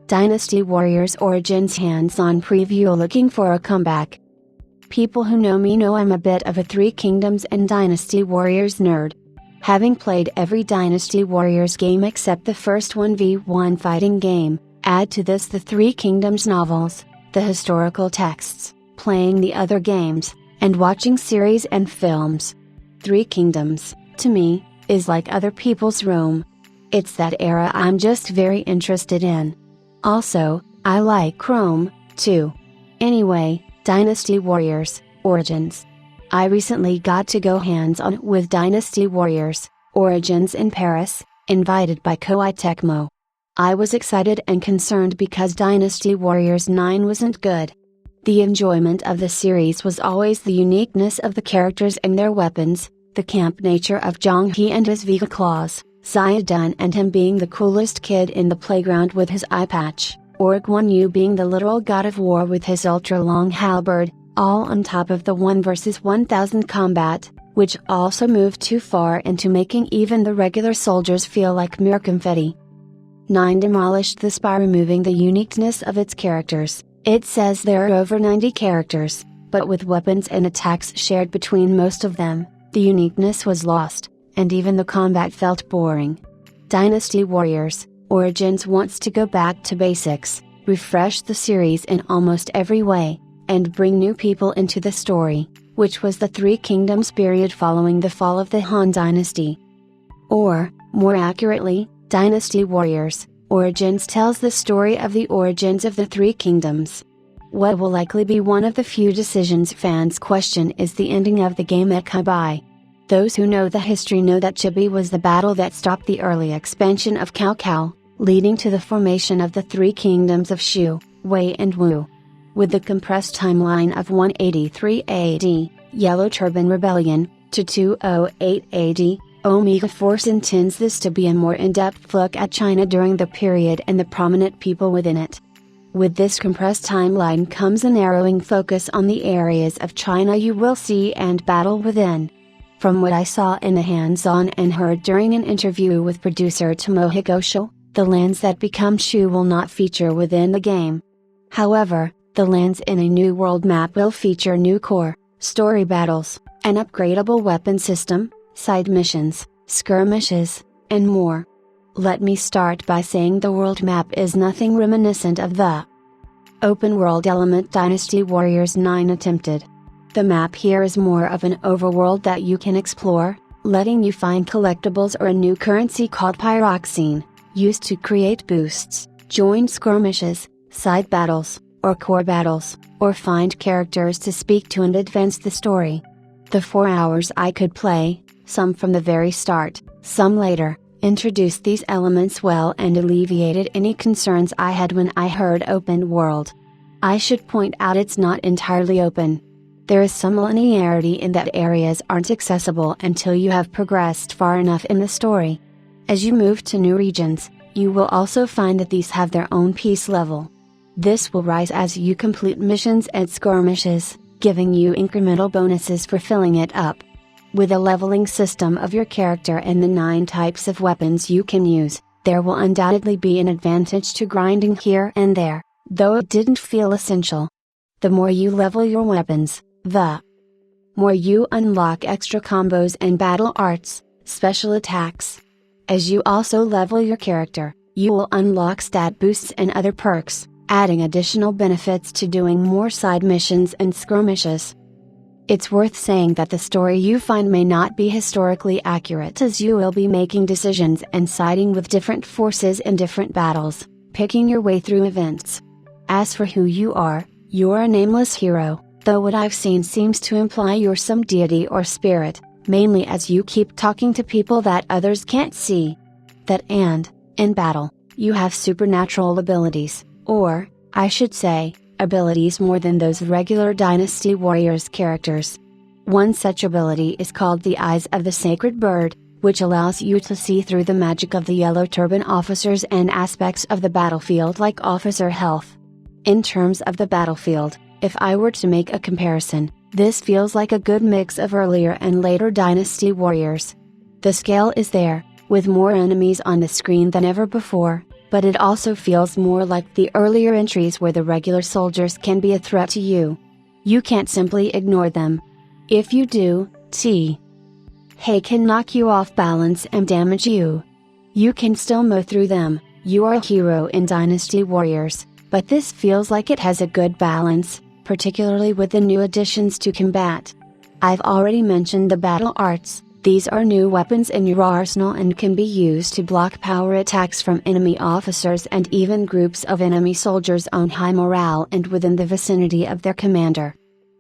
Dynasty Warriors Origins hands-on preview. Looking for a comeback? People who know me know I'm a bit of a Three Kingdoms and Dynasty Warriors nerd. Having played every Dynasty Warriors game except the first 1v1 fighting game, add to this the Three Kingdoms novels, the historical texts, playing the other games, and watching series and films. Three Kingdoms, to me, is like other people's Rome. It's that era I'm just very interested in. Also, I like Rome, too. Anyway, Dynasty Warriors, Origins. I recently got to go hands-on with Dynasty Warriors, Origins in Paris, invited by Koei Tecmo. I was excited and concerned because Dynasty Warriors 9 wasn't good. The enjoyment of the series was always the uniqueness of the characters and their weapons, the camp nature of Zhang He and his Vega claws, Zayadun and him being the coolest kid in the playground with his eye patch, or Guan Yu being the literal god of war with his ultra-long halberd, all on top of the 1 vs 1000 combat, which also moved too far into making even the regular soldiers feel like mere confetti. 9 demolished this by removing the uniqueness of its characters. It says there are over 90 characters, but with weapons and attacks shared between most of them, the uniqueness was lost, and even the combat felt boring. Dynasty Warriors, Origins wants to go back to basics, refresh the series in almost every way, and bring new people into the story, which was the Three Kingdoms period following the fall of the Han Dynasty. Or, more accurately, Dynasty Warriors, Origins tells the story of the origins of the Three Kingdoms. What will likely be one of the few decisions fans question is the ending of the game at Kabai. Those who know the history know that Chibi was the battle that stopped the early expansion of Cao Cao, leading to the formation of the Three Kingdoms of Shu, Wei and Wu. With the compressed timeline of 183 AD, Yellow Turban Rebellion, to 208 AD, Omega Force intends this to be a more in-depth look at China during the period and the prominent people within it. With this compressed timeline comes a narrowing focus on the areas of China you will see and battle within. From what I saw in the hands-on and heard during an interview with producer Tomohiko Sho, the lands that become Shu will not feature within the game. However, the lands in a new world map will feature new core, story battles, an upgradable weapon system, side missions, skirmishes, and more. Let me start by saying the world map is nothing reminiscent of the open world element Dynasty Warriors 9 attempted. The map here is more of an overworld that you can explore, letting you find collectibles or a new currency called pyroxene, used to create boosts, join skirmishes, side battles, or core battles, or find characters to speak to and advance the story. The 4 hours I could play, some from the very start, some later, introduced these elements well and alleviated any concerns I had when I heard open world. I should point out it's not entirely open. There is some linearity in that areas aren't accessible until you have progressed far enough in the story. As you move to new regions, you will also find that these have their own peace level. This will rise as you complete missions and skirmishes, giving you incremental bonuses for filling it up. With a leveling system of your character and the 9 types of weapons you can use, there will undoubtedly be an advantage to grinding here and there, though it didn't feel essential. The more you level your weapons, the more you unlock extra combos and battle arts, special attacks. As you also level your character, you will unlock stat boosts and other perks, adding additional benefits to doing more side missions and skirmishes. It's worth saying that the story you find may not be historically accurate, as you will be making decisions and siding with different forces in different battles, picking your way through events. As for who you're a nameless hero, though what I've seen seems to imply you're some deity or spirit, mainly as you keep talking to people that others can't see. That and, in battle, you have supernatural abilities, or, I should say, abilities more than those regular Dynasty Warriors characters. One such ability is called the Eyes of the Sacred Bird, which allows you to see through the magic of the Yellow Turban officers and aspects of the battlefield like officer health. In terms of the battlefield, if I were to make a comparison, this feels like a good mix of earlier and later Dynasty Warriors. The scale is there, with more enemies on the screen than ever before, but it also feels more like the earlier entries where the regular soldiers can be a threat to you. You can't simply ignore them. If you do, Hey can knock you off balance and damage you. You can still mow through them. You are a hero in Dynasty Warriors, but this feels like it has a good balance, particularly with the new additions to combat. I've already mentioned the battle arts. These are new weapons in your arsenal and can be used to block power attacks from enemy officers and even groups of enemy soldiers on high morale and within the vicinity of their commander.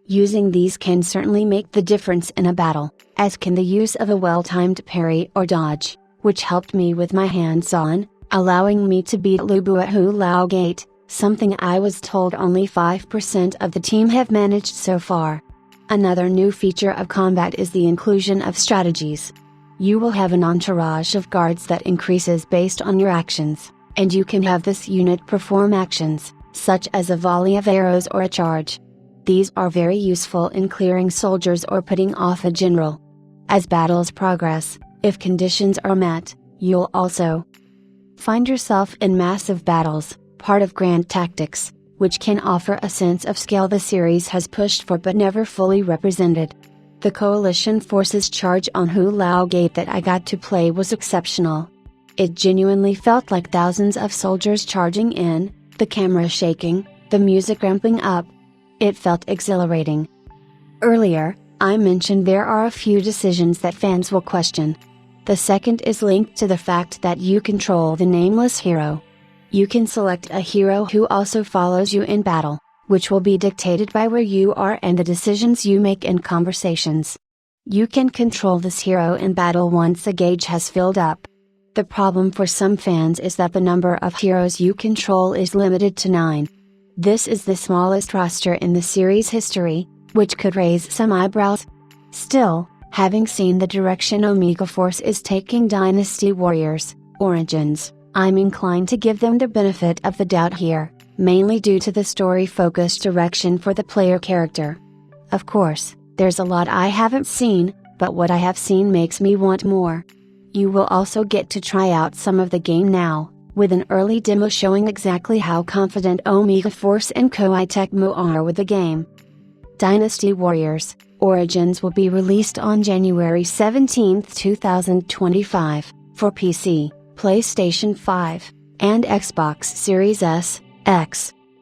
Using these can certainly make the difference in a battle, as can the use of a well-timed parry or dodge, which helped me with my hands-on, allowing me to beat Lubu at Hu Lao Gate, something I was told only 5% of the team have managed so far. Another new feature of combat is the inclusion of strategies. You will have an entourage of guards that increases based on your actions, and you can have this unit perform actions, such as a volley of arrows or a charge. These are very useful in clearing soldiers or putting off a general. As battles progress, if conditions are met, you'll also find yourself in massive battles, part of grand tactics, which can offer a sense of scale the series has pushed for but never fully represented. The coalition forces charge on Hu Lao Gate that I got to play was exceptional. It genuinely felt like thousands of soldiers charging in, the camera shaking, the music ramping up. It felt exhilarating. Earlier, I mentioned there are a few decisions that fans will question. The second is linked to the fact that you control the nameless hero. You can select a hero who also follows you in battle, which will be dictated by where you are and the decisions you make in conversations. You can control this hero in battle once a gauge has filled up. The problem for some fans is that the number of heroes you control is limited to 9. This is the smallest roster in the series history, which could raise some eyebrows. Still, having seen the direction Omega Force is taking Dynasty Warriors, Origins, I'm inclined to give them the benefit of the doubt here, mainly due to the story-focused direction for the player character. Of course, there's a lot I haven't seen, but what I have seen makes me want more. You will also get to try out some of the game now, with an early demo showing exactly how confident Omega Force and Koei Tecmo are with the game. Dynasty Warriors, Origins will be released on January 17, 2025, for PC, PlayStation 5, and Xbox Series S, X.